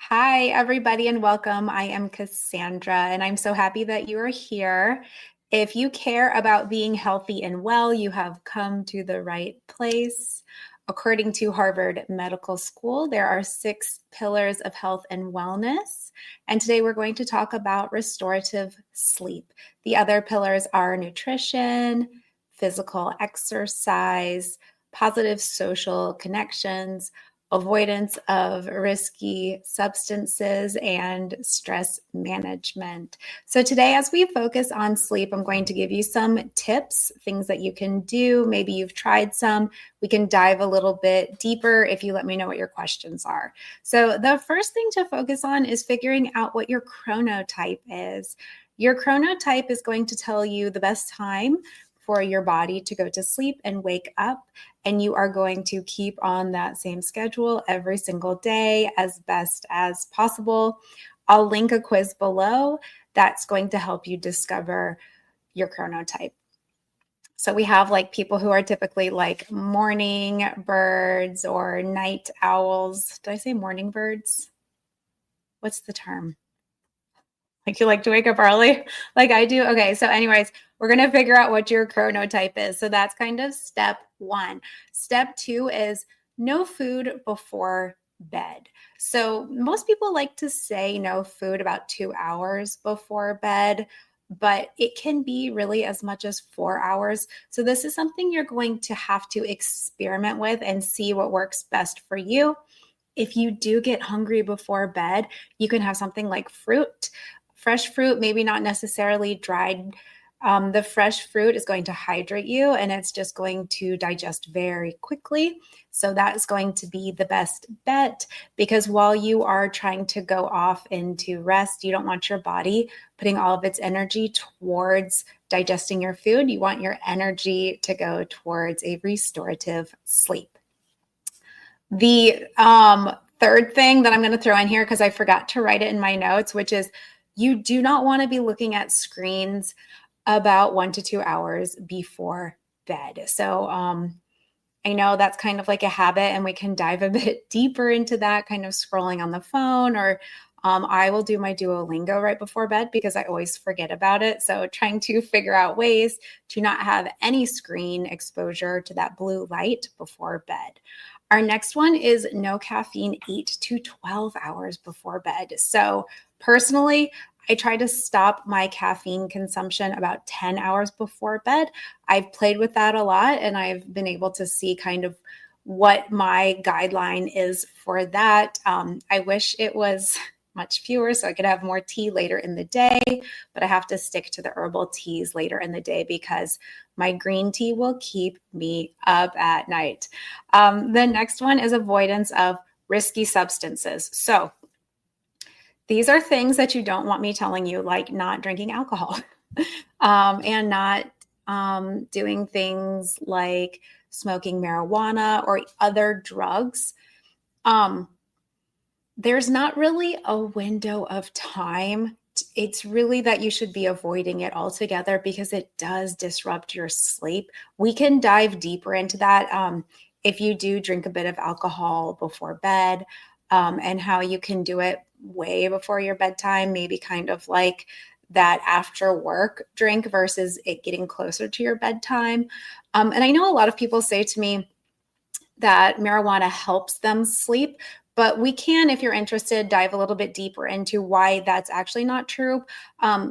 Hi, everybody, and welcome. I am Cassandra, and I'm so happy that you are here. If you care about being healthy and well, you have come to the right place. According to Harvard Medical School, there are 6 pillars of health and wellness. And today we're going to talk about restorative sleep. The other pillars are nutrition, physical exercise, positive social connections, avoidance of risky substances, and stress management. So today, as we focus on sleep, I'm going to give you some tips, things that you can do. Maybe you've tried some. We can dive a little bit deeper if you let me know what your questions are. So the first thing to focus on is figuring out what your chronotype is. Your chronotype is going to tell you the best time for your body to go to sleep and wake up. And you are going to keep on that same schedule every single day as best as possible. I'll link a quiz below that's going to help you discover your chronotype. So we have like people who are typically like morning birds or night owls. Did I say morning birds? What's the term? Like you like to wake up early like I do? Okay, so anyways, we're going to figure out what your chronotype is. So that's kind of step 1. Step 2 is no food before bed. So most people like to say no food about 2 hours before bed, but it can be really as much as 4 hours. So this is something you're going to have to experiment with and see what works best for you. If you do get hungry before bed, you can have something like fruit. Fresh fruit, maybe not necessarily dried. The fresh fruit is going to hydrate you and it's just going to digest very quickly. So that is going to be the best bet because while you are trying to go off into rest, you don't want your body putting all of its energy towards digesting your food. You want your energy to go towards a restorative sleep. The third thing that I'm going to throw in here, because I forgot to write it in my notes, which is you do not want to be looking at screens about 1 to 2 hours before bed. So I know that's kind of like a habit, and we can dive a bit deeper into that, kind of scrolling on the phone, or I will do my Duolingo right before bed because I always forget about it. So trying to figure out ways to not have any screen exposure to that blue light before bed. Our next one is no caffeine 8 to 12 hours before bed. So personally, I try to stop my caffeine consumption about 10 hours before bed. I've played with that a lot and I've been able to see kind of what my guideline is for that. I wish it was much fewer so I could have more tea later in the day, but I have to stick to the herbal teas later in the day because my green tea will keep me up at night. The next one is avoidance of risky substances. So these are things that you don't want me telling you, like not drinking alcohol and not doing things like smoking marijuana or other drugs. There's not really a window of time. It's really that you should be avoiding it altogether because it does disrupt your sleep. We can dive deeper into that if you do drink a bit of alcohol before bed and how you can do it way before your bedtime, maybe kind of like that after work drink versus it getting closer to your bedtime. And I know a lot of people say to me that marijuana helps them sleep, but we can, if you're interested, dive a little bit deeper into why that's actually not true.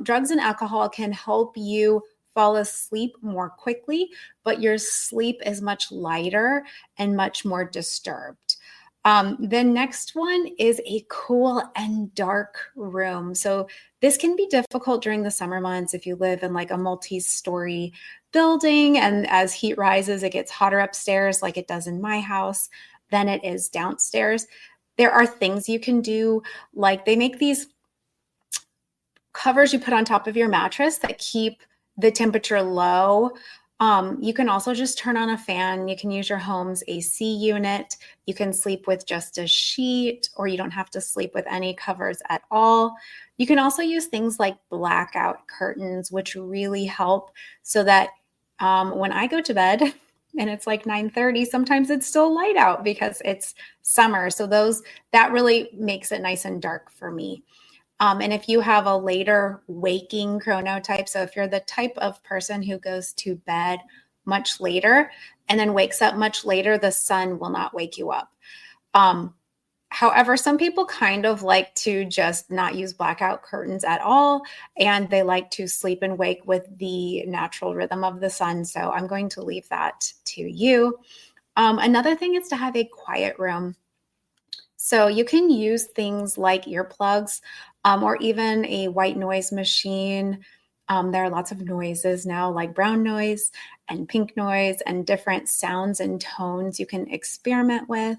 Drugs and alcohol can help you fall asleep more quickly, but your sleep is much lighter and much more disturbed. The next one is a cool and dark room. So this can be difficult during the summer months if you live in like a multi-story building, and as heat rises, it gets hotter upstairs like it does in my house than it is downstairs. There are things you can do, like they make these covers you put on top of your mattress that keep the temperature low. You can also just turn on a fan. You can use your home's AC unit. You can sleep with just a sheet, or you don't have to sleep with any covers at all. You can also use things like blackout curtains, which really help so that when I go to bed, and it's like 9:30. Sometimes it's still light out because it's summer. So that really makes it nice and dark for me. And if you have a later waking chronotype, so if you're the type of person who goes to bed much later and then wakes up much later, the sun will not wake you up. However, some people kind of like to just not use blackout curtains at all, and they like to sleep and wake with the natural rhythm of the sun. So I'm going to leave that to you. Another thing is to have a quiet room. So you can use things like earplugs or even a white noise machine. There are lots of noises now, like brown noise and pink noise, and different sounds and tones you can experiment with.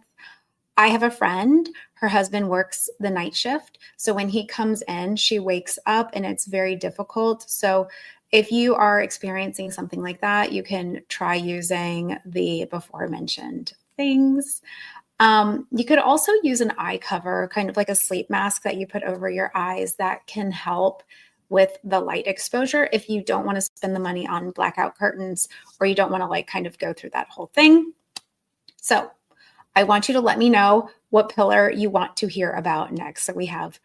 I have a friend, her husband works the night shift. So when he comes in, she wakes up and it's very difficult. So if you are experiencing something like that, you can try using the before mentioned things. You could also use an eye cover, kind of like a sleep mask that you put over your eyes that can help with the light exposure if you don't want to spend the money on blackout curtains or you don't want to like kind of go through that whole thing. So I want you to let me know what pillar you want to hear about next. So we have,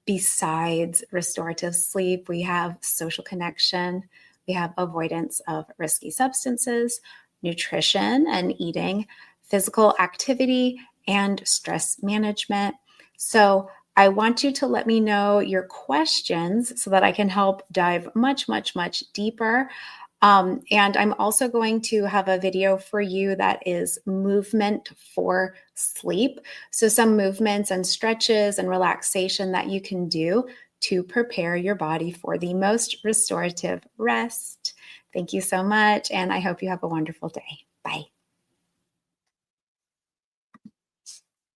besides restorative sleep, we have social connection, we have avoidance of risky substances, nutrition and eating, physical activity, and stress management. So I want you to let me know your questions so that I can help dive much, much, much deeper. And I'm also going to have a video for you that is movement for sleep. So some movements and stretches and relaxation that you can do to prepare your body for the most restorative rest. Thank you so much. And I hope you have a wonderful day. Bye.